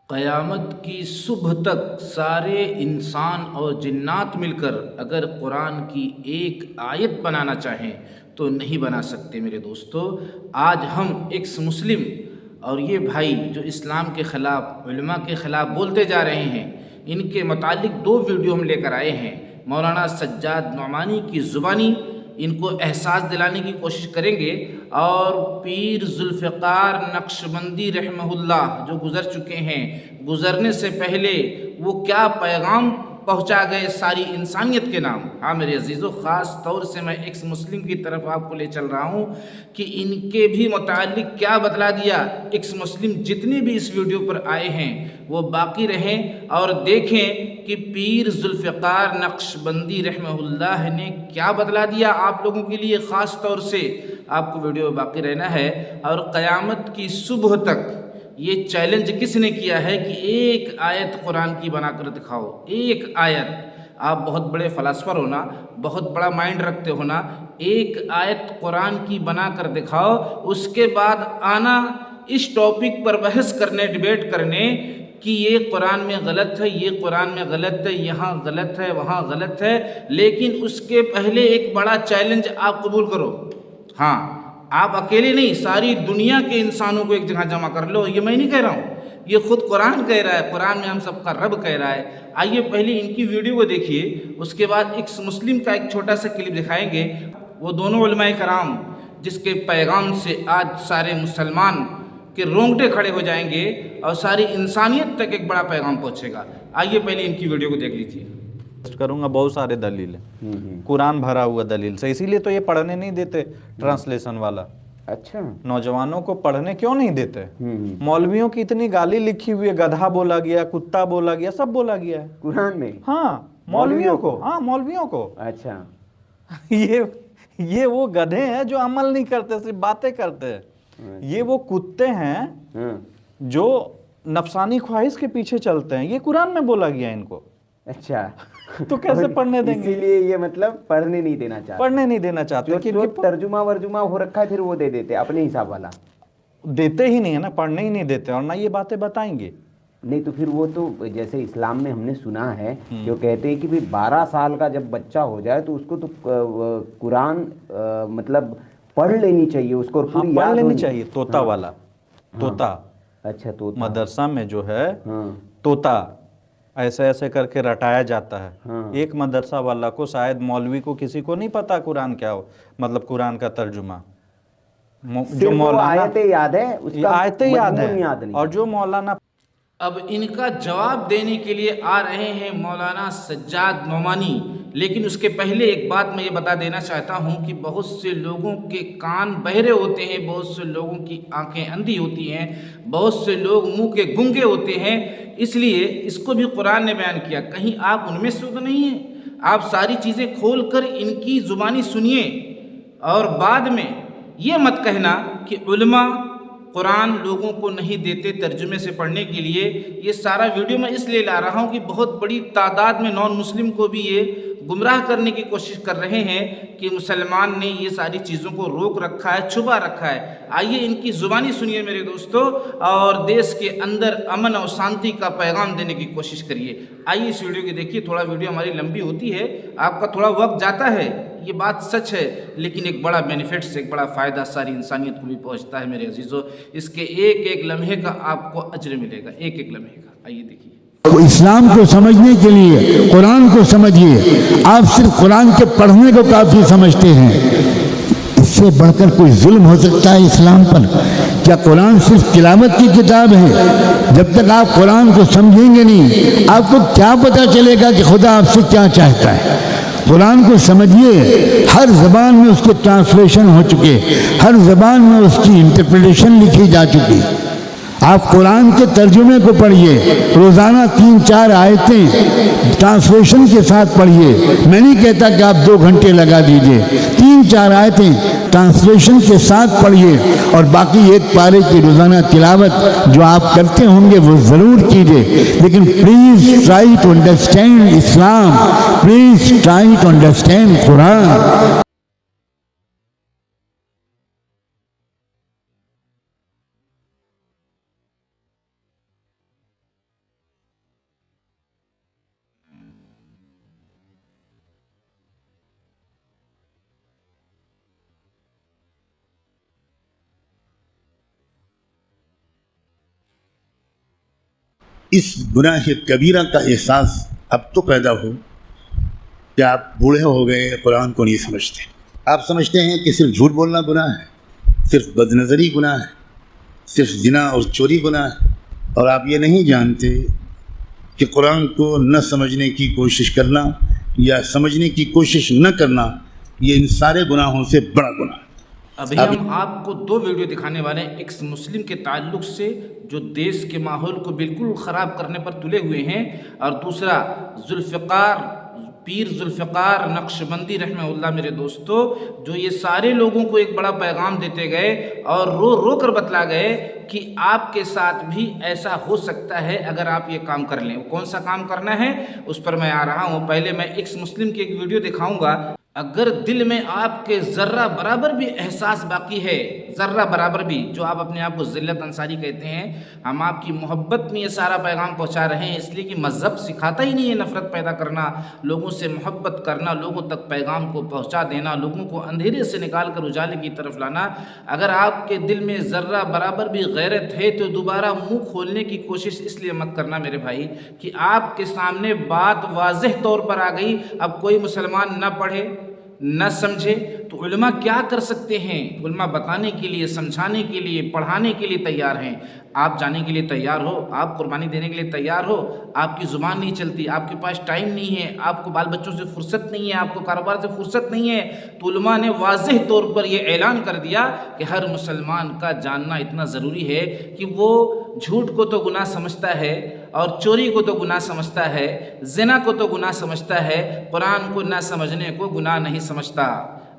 قیامت کی صبح تک سارے انسان اور جنات مل کر اگر قرآن کی ایک آیت بنانا چاہیں تو نہیں بنا سکتے میرے دوستو۔ آج ہم ایکس مسلم اور یہ بھائی جو اسلام کے خلاف علماء کے خلاف بولتے جا رہے ہیں، ان کے متعلق 2 ویڈیو ہم لے کر آئے ہیں۔ مولانا سجاد نعمانی کی زبانی ان کو احساس دلانے کی کوشش کریں گے، اور پیر ذوالفقار نقشبندی رحمہ اللہ جو گزر چکے ہیں، گزرنے سے پہلے وہ کیا پیغام پہنچا گئے ساری انسانیت کے نام۔ ہاں میرے عزیزو، خاص طور سے میں ایکس مسلم کی طرف آپ کو لے چل رہا ہوں کہ ان کے بھی متعلق کیا بتلا دیا۔ ایکس مسلم جتنے بھی اس ویڈیو پر آئے ہیں وہ باقی رہیں اور دیکھیں کہ پیر ذوالفقار نقشبندی رحمہ اللہ نے کیا بتلا دیا آپ لوگوں کے لیے۔ خاص طور سے آپ کو ویڈیو باقی رہنا ہے، اور قیامت کی صبح تک یہ چیلنج کس نے کیا ہے کہ ایک آیت قرآن کی بنا کر دکھاؤ، ایک آیت۔ آپ بہت بڑے فلاسفر ہونا، بہت بڑا مائنڈ رکھتے ہونا، ایک آیت قرآن کی بنا کر دکھاؤ، اس کے بعد آنا اس ٹاپک پر بحث کرنے، ڈیبیٹ کرنے کہ یہ قرآن میں غلط ہے، یہ قرآن میں غلط ہے، یہاں غلط ہے، وہاں غلط ہے۔ لیکن اس کے پہلے ایک بڑا چیلنج آپ قبول کرو۔ ہاں، آپ اکیلے نہیں، ساری دنیا کے انسانوں کو ایک جگہ جمع کر لو۔ یہ میں نہیں کہہ رہا ہوں، یہ خود قرآن کہہ رہا ہے، قرآن میں ہم سب کا رب کہہ رہا ہے۔ آئیے پہلے ان کی ویڈیو کو دیکھیے، اس کے بعد ایک مسلم کا ایک چھوٹا سا کلپ دکھائیں گے۔ وہ دونوں علماء کرام جس کے پیغام سے آج سارے مسلمان کے رونگٹے کھڑے ہو جائیں گے اور ساری انسانیت تک ایک بڑا پیغام پہنچے گا۔ آئیے پہلے ان کی ویڈیو کو دیکھ لیجیے۔ کروں گا بہت سارے دلیل ہیں، قرآن بھرا ہوا دلیل سے، اسی لیے تو یہ پڑھنے نہیں دیتے ٹرانسلیشن والا۔ اچھا، نوجوانوں کو پڑھنے کیوں نہیں دیتے؟ مولویوں کی اتنی گالی لکھی ہوئی ہے، گدھا بولا گیا، کتا بولا گیا، سب بولا گیا ہے قرآن میں؟ ہاں مولویوں کو، ہاں مولویوں کو۔ اچھا، یہ وہ گدھے ہیں جو عمل نہیں کرتے، صرف باتیں کرتے ہیں۔ یہ وہ کتے ہیں جو نفسانی خواہش کے پیچھے چلتے ہیں، یہ قرآن میں بولا گیا ان کو۔ اچھا، تو کیسے پڑھنے دیں گے؟ اسی لیے یہ مطلب پڑھنے نہیں دینا چاہتے، پڑھنے نہیں دینا چاہتے، جو ترجمہ ورجمہ ہو رکھا ہے پھر وہ دے دیتے اپنے حساب والا، دیتے ہی نہیں ہے نا، پڑھنے ہی نہیں دیتے، اور نہ یہ باتیں بتائیں گے۔ نہیں تو پھر وہ تو جیسے اسلام میں ہم نے سنا ہے جو کہتے ہیں کہ 12 سال کا جب بچہ ہو جائے تو اس کو تو قرآن مطلب پڑھ لینی چاہیے، اس کو پوری پڑھ یاد لینی ہونی چاہیے، طوطا والا، طوطا۔ اچھا، تو مدرسہ میں جو ہے طوطا ایسے ایسے کر کے رٹایا جاتا ہے۔ ایک مدرسہ والا کو، شاید مولوی کو، کسی کو نہیں پتا قرآن کیا ہو، مطلب قرآن کا ترجمہ۔ جو مولانا آیتیں یاد ہے، اس کا آیتیں یاد مضمون ہیں، یاد نہیں۔ اور جو مولانا اب ان کا جواب دینے کے لیے آ رہے ہیں مولانا سجاد نعمانی، لیکن اس کے پہلے ایک بات میں یہ بتا دینا چاہتا ہوں کہ بہت سے لوگوں کے کان بہرے ہوتے ہیں، بہت سے لوگوں کی آنکھیں اندھی ہوتی ہیں، بہت سے لوگ منہ کے گنگے ہوتے ہیں، اس لیے اس کو بھی قرآن نے بیان کیا۔ کہیں آپ ان میں سے تو نہیں ہیں؟ آپ ساری چیزیں کھول کر ان کی زبانی سنیے، اور بعد میں یہ مت کہنا کہ علماء قرآن لوگوں کو نہیں دیتے ترجمے سے پڑھنے کے لیے۔ یہ سارا ویڈیو میں اس لیے لا رہا ہوں کہ بہت بڑی تعداد میں نان مسلم کو بھی یہ گمراہ کرنے کی کوشش کر رہے ہیں کہ مسلمان نے یہ ساری چیزوں کو روک رکھا ہے، چھپا رکھا ہے۔ آئیے ان کی زبانی سنیے میرے دوستو، اور دیش کے اندر امن اور شانتی کا پیغام دینے کی کوشش کریے۔ آئیے اس ویڈیو کو دیکھیے، تھوڑا ویڈیو ہماری لمبی ہوتی ہے، آپ کا تھوڑا وقت جاتا ہے، یہ بات سچ ہے، لیکن ایک بڑا بینیفٹس، ایک بڑا فائدہ ساری انسانیت کو بھی پہنچتا ہے میرے عزیزو۔ اس کے ایک ایک لمحے کا آپ کو اجر ملے گا، ایک ایک لمحے کا۔ آئیے دیکھیے۔ اسلام کو سمجھنے کے لیے قرآن کو سمجھیے۔ آپ صرف قرآن کے پڑھنے کو کافی سمجھتے ہیں، اس سے بڑھ کر کوئی ظلم ہو سکتا ہے اسلام پر؟ کیا قرآن صرف تلاوت کی کتاب ہے؟ جب تک آپ قرآن کو سمجھیں گے نہیں، آپ کو کیا پتہ چلے گا کہ خدا آپ سے کیا چاہتا ہے؟ قرآن کو سمجھیے، ہر زبان میں اس کے ٹرانسلیشن ہو چکے، ہر زبان میں اس کی انٹرپریٹیشن لکھی جا چکی۔ آپ قرآن کے ترجمے کو پڑھیے، روزانہ 3-4 آیتیں ٹرانسلیشن کے ساتھ پڑھیے۔ میں نہیں کہتا کہ آپ 2 گھنٹے لگا دیجئے، 3-4 آیتیں ٹرانسلیشن کے ساتھ پڑھیے، اور باقی 1 پارے کی روزانہ تلاوت جو آپ کرتے ہوں گے وہ ضرور کیجئے۔ لیکن please try to understand Islam, please try to understand Quran. اس گناہ کبیرہ کا احساس اب تو پیدا ہو کہ آپ بوڑھے ہو گئے، قرآن کو نہیں سمجھتے. آپ سمجھتے ہیں کہ صرف جھوٹ بولنا گناہ ہے، صرف بد نظری گناہ ہے، صرف زنا اور چوری گناہ ہے، اور آپ یہ نہیں جانتے کہ قرآن کو نہ سمجھنے کی کوشش کرنا یا سمجھنے کی کوشش نہ کرنا یہ ان سارے گناہوں سے بڑا گناہ ہے. ابھی ہم آپ کو 2 ویڈیو دکھانے والے ہیں ایکس مسلم کے تعلق سے جو دیش کے ماحول کو بالکل خراب کرنے پر تلے ہوئے ہیں، اور دوسرا پیر ذوالفقار نقشبندی رحمہ اللہ میرے دوستو، جو یہ سارے لوگوں کو ایک بڑا پیغام دیتے گئے اور رو رو کر بتلا گئے کہ آپ کے ساتھ بھی ایسا ہو سکتا ہے اگر آپ یہ کام کر لیں. وہ کون سا کام کرنا ہے اس پر میں آ رہا ہوں. پہلے میں ایکس مسلم کی ایک ویڈیو دکھاؤں گا. اگر دل میں آپ کے ذرہ برابر بھی احساس باقی ہے، ذرہ برابر بھی، جو آپ اپنے آپ کو ذلت انصاری کہتے ہیں، ہم آپ کی محبت میں یہ سارا پیغام پہنچا رہے ہیں، اس لیے کہ مذہب سکھاتا ہی نہیں ہے نفرت پیدا کرنا، لوگوں سے محبت کرنا، لوگوں تک پیغام کو پہنچا دینا، لوگوں کو اندھیرے سے نکال کر اجالے کی طرف لانا. اگر آپ کے دل میں ذرہ برابر بھی غیرت ہے تو دوبارہ منہ کھولنے کی کوشش اس لیے مت کرنا میرے بھائی کہ آپ کے سامنے بات واضح طور پر آ گئی. اب کوئی مسلمان نہ پڑھے نہ سمجھے تو علماء کیا کر سکتے ہیں؟ علماء بتانے کے لیے، سمجھانے کے لیے، پڑھانے کے لیے تیار ہیں. آپ جانے کے لیے تیار ہو، آپ قربانی دینے کے لیے تیار ہو. آپ کی زبان نہیں چلتی، آپ کے پاس ٹائم نہیں ہے، آپ کو بال بچوں سے فرصت نہیں ہے، آپ کو کاروبار سے فرصت نہیں ہے، تو علماء نے واضح طور پر یہ اعلان کر دیا کہ ہر مسلمان کا جاننا اتنا ضروری ہے کہ وہ جھوٹ کو تو گناہ سمجھتا ہے اور چوری کو تو گناہ سمجھتا ہے، زنا کو تو گناہ سمجھتا ہے، قرآن کو نہ سمجھنے کو گناہ نہیں سمجھتا.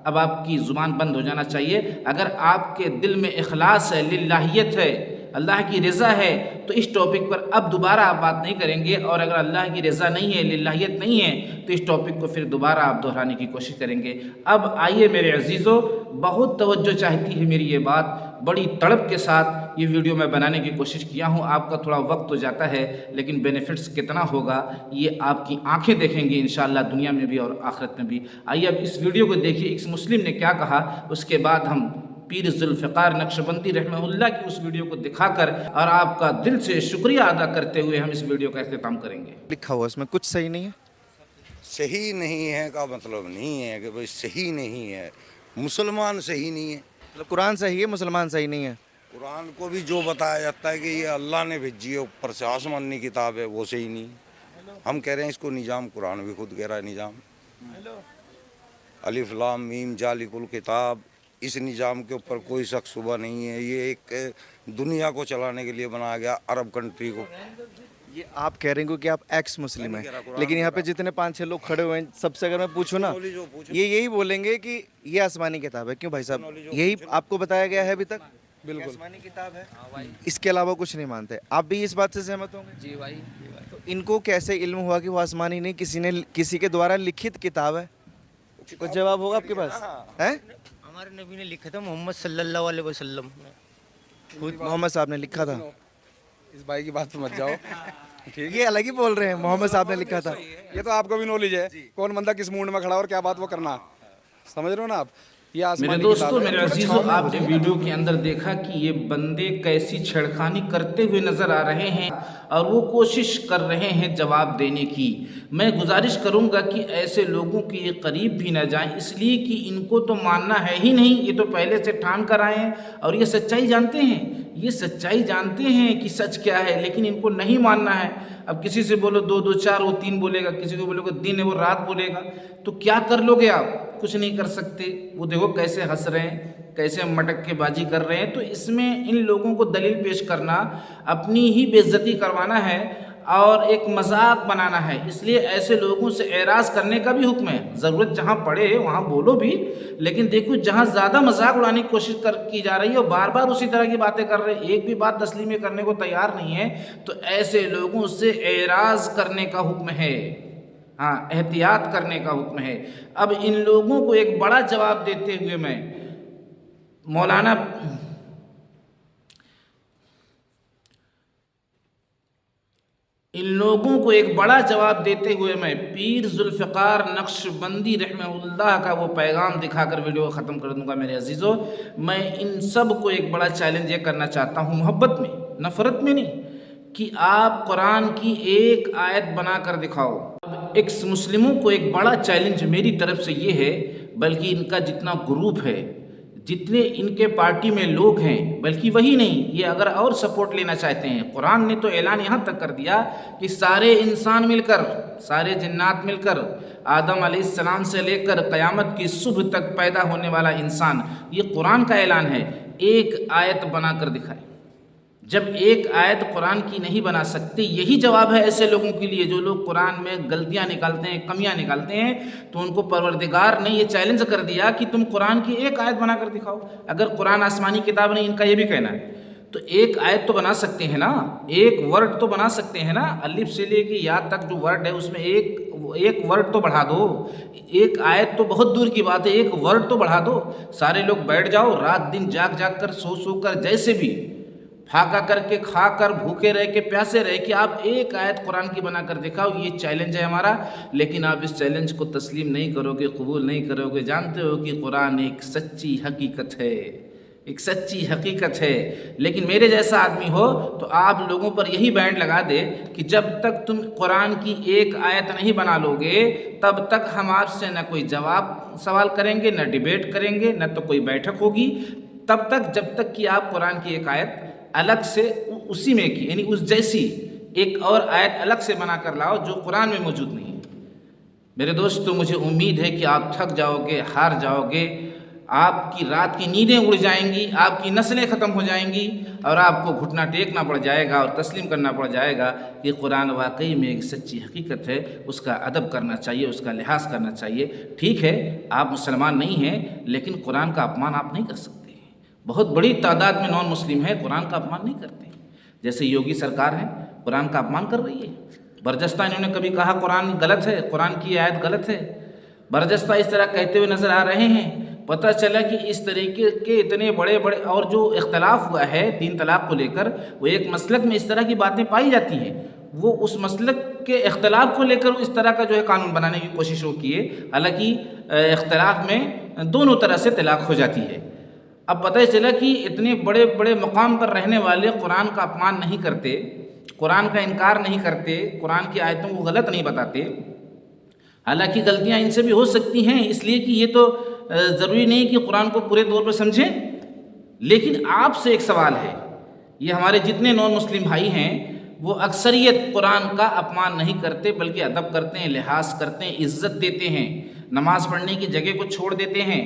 اب آپ کی زبان بند ہو جانا چاہیے. اگر آپ کے دل میں اخلاص ہے، للہیت ہے، اللہ کی رضا ہے، تو اس ٹاپک پر اب دوبارہ آپ بات نہیں کریں گے. اور اگر اللہ کی رضا نہیں ہے، للہیت نہیں ہے، تو اس ٹاپک کو پھر دوبارہ آپ دہرانے کی کوشش کریں گے. اب آئیے میرے عزیزو، بہت توجہ چاہتی ہے میری یہ بات، بڑی تڑپ کے ساتھ یہ ویڈیو میں بنانے کی کوشش کیا ہوں. آپ کا تھوڑا وقت تو جاتا ہے لیکن بینیفٹس کتنا ہوگا یہ آپ کی آنکھیں دیکھیں گی انشاءاللہ، دنیا میں بھی اور آخرت میں بھی. آئیے اب اس ویڈیو کو دیکھیے ایک مسلم نے کیا کہا، اس کے بعد ہم پیر ذوالفقار نقشبندی رحمہ اللہ کی اس ویڈیو کو دکھا کر اور آپ کا دل سے شکریہ ادا کرتے ہوئے ہم اس ویڈیو کا اختتام کریں گے. لکھا ہوا اس میں کچھ صحیح نہیں ہے. صحیح نہیں ہے کا مطلب نہیں ہے کہ بھئی صحیح نہیں ہے، مسلمان صحیح نہیں ہے. مطلب قرآن صحیح ہے، مسلمان صحیح نہیں ہے. قرآن کو بھی جو بتایا جاتا ہے کہ یہ اللہ نے بھیجی ہے اوپر سے آسمانی کتاب ہے، وہ صحیح نہیں ہے. ہم کہہ رہے ہیں اس کو نظام، قرآن بھی خود کہہ رہا ہے نظام. الف لام میم ذالک الکتاب، اس نظام کے اوپر کوئی شک شبہ نہیں ہے. یہ ایک دنیا کو چلانے کے لیے بنایا گیا، عرب کنٹری کو. یہ آپ کہہ رہے ہیں کہ آپ ایکس مسلم ہیں، لیکن یہاں پہ جتنے 5-6 لوگ کھڑے ہوئے ہیں سب سے اگر میں پوچھوں نا، یہ یہی بولیں گے کہ یہ آسمانی کتاب ہے. کیوں بھائی صاحب؟ یہی آپ کو بتایا گیا ہے ابھی تک؟ بالکل آسمانی کتاب ہے، اس کے علاوہ کچھ نہیں مانتے. آپ بھی اس بات سے سہمت ہوں گے؟ جی بھائی. تو ان کو کیسے علم ہوا کہ وہ آسمانی نہیں، کسی کے دوارا لکھت کتاب ہے؟ کچھ جواب ہوگا آپ کے پاس؟ ہمارے نبی نے لکھا تھا، محمد صلی اللہ علیہ وسلم. محمد صاحب نے لکھا تھا. اس بھائی کی بات پہ مت جاؤ. یہ الگ ہی بول رہے ہیں، محمد صاحب نے لکھا تھا. یہ تو آپ کو بھی نالج ہے کون بندہ کس موڈ میں کھڑا اور کیا بات وہ کرنا، سمجھ رہے ہو نا آپ. یہ میرے آسمانی دوستو، کتاب ہے. میرے عزیزو، آپ نے ویڈیو کے اندر دیکھا کہ یہ بندے کیسی چھڑخانی کرتے ہوئے نظر آ رہے ہیں اور وہ کوشش کر رہے ہیں جواب دینے کی. میں گزارش کروں گا کہ ایسے لوگوں کے قریب بھی نہ جائیں، اس لیے کہ ان کو تو ماننا ہے ہی نہیں. یہ تو پہلے سے ٹھان کر آئے ہیں اور یہ سچائی جانتے ہیں، یہ سچائی جانتے ہیں کہ سچ کیا ہے، لیکن ان کو نہیں ماننا ہے. اب کسی سے بولو 2 4 وہ 3 بولے گا، کسی کو بولو گا دن ہے وہ رات بولے گا. تو کیا کر لو گے آپ؟ کچھ نہیں کر سکتے. وہ دیکھو کیسے ہنس رہے ہیں، کیسے مٹک کے بازی کر رہے ہیں. تو اس میں ان لوگوں کو دلیل پیش کرنا اپنی ہی بے عزتی کروانا ہے اور ایک مذاق بنانا ہے. اس لیے ایسے لوگوں سے اعراض کرنے کا بھی حکم ہے. ضرورت جہاں پڑے وہاں بولو بھی، لیکن دیکھو جہاں زیادہ مذاق اڑانے کی کوشش کی جا رہی ہے اور بار بار اسی طرح کی باتیں کر رہے ہیں، ایک بھی بات تسلیم کرنے کو تیار نہیں ہے، تو ایسے لوگوں سے اعراض کرنے کا حکم ہے. ہاں، احتیاط کرنے کا حکم ہے. اب ان لوگوں کو ایک بڑا جواب دیتے ہوئے میں پیر ذوالفقار نقشبندی رحمہ اللہ کا وہ پیغام دکھا کر ویڈیو کو ختم کر دوں گا. میرے عزیزو، میں ان سب کو ایک بڑا چیلنج یہ کرنا چاہتا ہوں، محبت میں، نفرت میں نہیں، کہ آپ قرآن کی ایک آیت بنا کر دکھاؤ۔ اب ایکس مسلموں کو ایک بڑا چیلنج میری طرف سے یہ ہے، بلکہ ان کا جتنا گروپ ہے، جتنے ان کے پارٹی میں لوگ ہیں، بلکہ وہی نہیں، یہ اگر اور سپورٹ لینا چاہتے ہیں، قرآن نے تو اعلان یہاں تک کر دیا کہ سارے انسان مل کر، سارے جنات مل کر، آدم علیہ السلام سے لے کر قیامت کی صبح تک پیدا ہونے والا انسان، یہ قرآن کا اعلان ہے، ایک آیت بنا کر دکھائے۔ جب ایک آیت قرآن کی نہیں بنا سکتے، یہی جواب ہے ایسے لوگوں کے لیے جو لوگ قرآن میں غلطیاں نکالتے ہیں، کمیاں نکالتے ہیں، تو ان کو پروردگار نے یہ چیلنج کر دیا کہ تم قرآن کی ایک آیت بنا کر دکھاؤ۔ اگر قرآن آسمانی کتاب نہیں، ان کا یہ بھی کہنا ہے، تو ایک آیت تو بنا سکتے ہیں نا، ایک ورڈ تو بنا سکتے ہیں نا، الف سے لے کے یا تک جو ورڈ ہے اس میں ایک ورڈ تو بڑھا دو۔ ایک آیت تو بہت دور کی بات ہے، ایک ورڈ تو بڑھا دو۔ سارے لوگ بیٹھ جاؤ، رات دن جاگ کر، سو کر، جیسے بھی پھاکا کر کے، کھا کر، بھوکے رہ کے، پیاسے رہ کے، آپ ایک آیت قرآن کی بنا کر دکھاؤ، یہ چیلنج ہے ہمارا۔ لیکن آپ اس چیلنج کو تسلیم نہیں کرو گے، قبول نہیں کرو گے۔ جانتے ہو کہ قرآن ایک سچی حقیقت ہے، ایک سچی حقیقت ہے، لیکن میرے جیسا آدمی ہو تو آپ لوگوں پر یہی بینڈ لگا دے کہ جب تک تم قرآن کی ایک آیت نہیں بنا لو گے، تب تک ہم آپ سے نہ کوئی جواب سوال کریں گے، نہ ڈیبیٹ کریں گے، نہ تو کوئی بیٹھک ہوگی، تب تک جب تک کہ آپ قرآن کی ایک آیت الگ سے اسی میں کی، یعنی اس جیسی ایک اور آیت الگ سے بنا کر لاؤ جو قرآن میں موجود نہیں ہے۔ میرے دوستو، مجھے امید ہے کہ آپ تھک جاؤ گے، ہار جاؤ گے، آپ کی رات کی نیندیں اڑ جائیں گی، آپ کی نسلیں ختم ہو جائیں گی، اور آپ کو گھٹنا ٹیکنا پڑ جائے گا اور تسلیم کرنا پڑ جائے گا کہ قرآن واقعی میں ایک سچی حقیقت ہے، اس کا ادب کرنا چاہیے، اس کا لحاظ کرنا چاہیے۔ ٹھیک ہے، آپ مسلمان نہیں ہیں، لیکن قرآن کا اپمان آپ نہیں کر سکتے۔ بہت بڑی تعداد میں نان مسلم ہیں، قرآن کا اپمان نہیں کرتے، جیسے یوگی سرکار ہے، قرآن کا اپمان کر رہی ہے۔ برجستہ انہوں نے کبھی کہا قرآن غلط ہے، قرآن کی آیت غلط ہے؟ برجستہ اس طرح کہتے ہوئے نظر آ رہے ہیں۔ پتہ چلا کہ اس طریقے کے اتنے بڑے اور جو اختلاف ہوا ہے 3 طلاق کو لے کر، وہ ایک مسلک میں اس طرح کی باتیں پائی جاتی ہیں، وہ اس مسلک کے اختلاف کو لے کر اس طرح کا جو ہے قانون بنانے کی کوشش کیے، حالانکہ اختلاف میں دونوں طرح سے طلاق ہو جاتی ہے۔ اب پتہ چلا کہ اتنے بڑے بڑے مقام پر رہنے والے قرآن کا اپمان نہیں کرتے، قرآن کا انکار نہیں کرتے، قرآن کی آیتوں کو غلط نہیں بتاتے، حالانکہ غلطیاں ان سے بھی ہو سکتی ہیں، اس لیے کہ یہ تو ضروری نہیں کہ قرآن کو پورے طور پر سمجھیں۔ لیکن آپ سے ایک سوال ہے، یہ ہمارے جتنے نان مسلم بھائی ہیں وہ اکثریت قرآن کا اپمان نہیں کرتے، بلکہ ادب کرتے ہیں، لحاظ کرتے ہیں، عزت دیتے ہیں، نماز پڑھنے کی جگہ کو چھوڑ دیتے ہیں،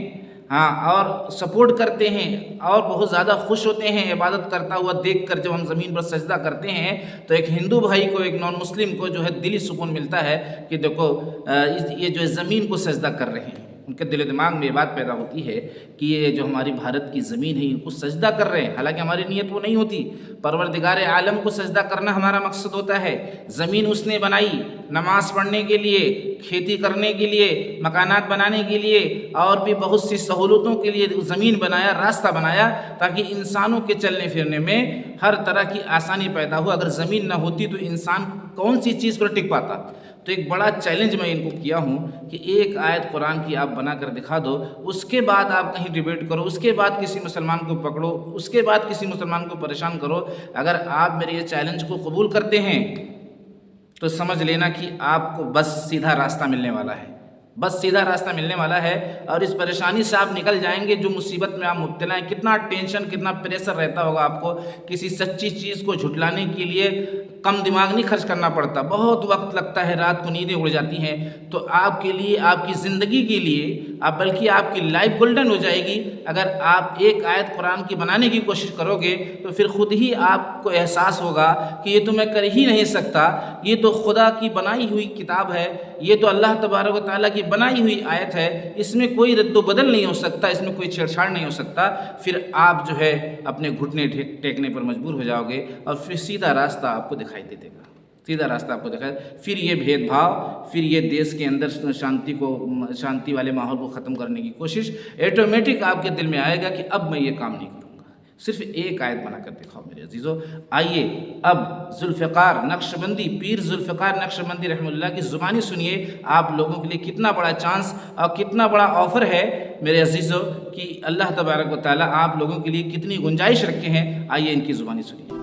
ہاں، اور سپورٹ کرتے ہیں، اور بہت زیادہ خوش ہوتے ہیں عبادت کرتا ہوا دیکھ کر۔ جب ہم زمین پر سجدہ کرتے ہیں تو ایک ہندو بھائی کو، ایک نان مسلم کو جو ہے دلی سکون ملتا ہے کہ دیکھو یہ جو ہے زمین کو سجدہ کر رہے ہیں، ان کے دل و دماغ میں یہ بات پیدا ہوتی ہے کہ یہ جو ہماری بھارت کی زمین ہے ان کو سجدہ کر رہے ہیں، حالانکہ ہماری نیت وہ نہیں ہوتی۔ پروردگار عالم کو سجدہ کرنا ہمارا مقصد ہوتا ہے۔ زمین اس نے بنائی نماز پڑھنے کے لیے، کھیتی کرنے کے لیے، مکانات بنانے کے لیے، اور بھی بہت سی سہولتوں کے لیے زمین بنایا، راستہ بنایا، تاکہ انسانوں کے چلنے پھرنے میں ہر طرح کی آسانی پیدا ہو۔ اگر زمین نہ ہوتی تو انسان کون سی چیز پر ٹک پاتا؟ تو ایک بڑا چیلنج میں ان کو کیا ہوں کہ ایک آیت قرآن کی آپ بنا کر دکھا دو، اس کے بعد آپ کہیں ڈیبیٹ کرو، اس کے بعد کسی مسلمان کو پکڑو، اس کے بعد کسی مسلمان کو پریشان کرو۔ اگر آپ میرے یہ چیلنج کو قبول کرتے ہیں تو سمجھ لینا کہ آپ کو بس سیدھا راستہ ملنے والا ہے، بس سیدھا راستہ ملنے والا ہے، اور اس پریشانی سے آپ نکل جائیں گے جو مصیبت میں آپ مبتلا ہیں۔ کتنا ٹینشن، کتنا پریشر رہتا ہوگا آپ کو، کسی سچی چیز کو جھٹلانے کے لیے کم دماغ نہیں خرچ کرنا پڑتا، بہت وقت لگتا ہے، رات کو نیندیں اڑ جاتی ہیں۔ تو آپ کے لیے، آپ کی زندگی کے لیے، بلکہ آپ کی لائف گولڈن ہو جائے گی اگر آپ ایک آیت قرآن کی بنانے کی کوشش کرو گے، تو پھر خود ہی آپ کو احساس ہوگا کہ یہ تو میں کر ہی نہیں سکتا، یہ تو خدا کی بنائی ہوئی کتاب ہے، یہ تو اللہ تبارک و تعالیٰ کی بنائی ہوئی آیت ہے، اس میں کوئی رد و بدل نہیں ہو سکتا، اس میں کوئی چھیڑ چھاڑ نہیں ہو سکتا۔ پھر آپ جو ہے اپنے گھٹنے ٹیکنے پر مجبور ہو جاؤ گے، اور پھر سیدھا راستہ آپ کو دکھائی دے گا، سیدھا راستہ آپ کو دکھائے۔ پھر یہ بھید بھاؤ، پھر یہ دیش کے اندر شانتی والے ماحول کو ختم کرنے کی کوشش ایٹومیٹک آپ کے دل میں آئے گا کہ اب میں یہ کام نہیں کروں گا۔ صرف ایک آیت بنا کر دکھاؤ میرے عزیزو۔ آئیے اب ذوالفقار نقشبندی، پیر ذوالفقار نقشبندی رحمہ اللہ کی زبانی سنیے، آپ لوگوں کے لیے کتنا بڑا چانس اور کتنا بڑا آفر ہے میرے عزیزو، کہ اللہ تبارک و تعالیٰ آپ لوگوں کے لیے کتنی گنجائش رکھے ہیں۔ آئیے ان کی زبانی سنیے۔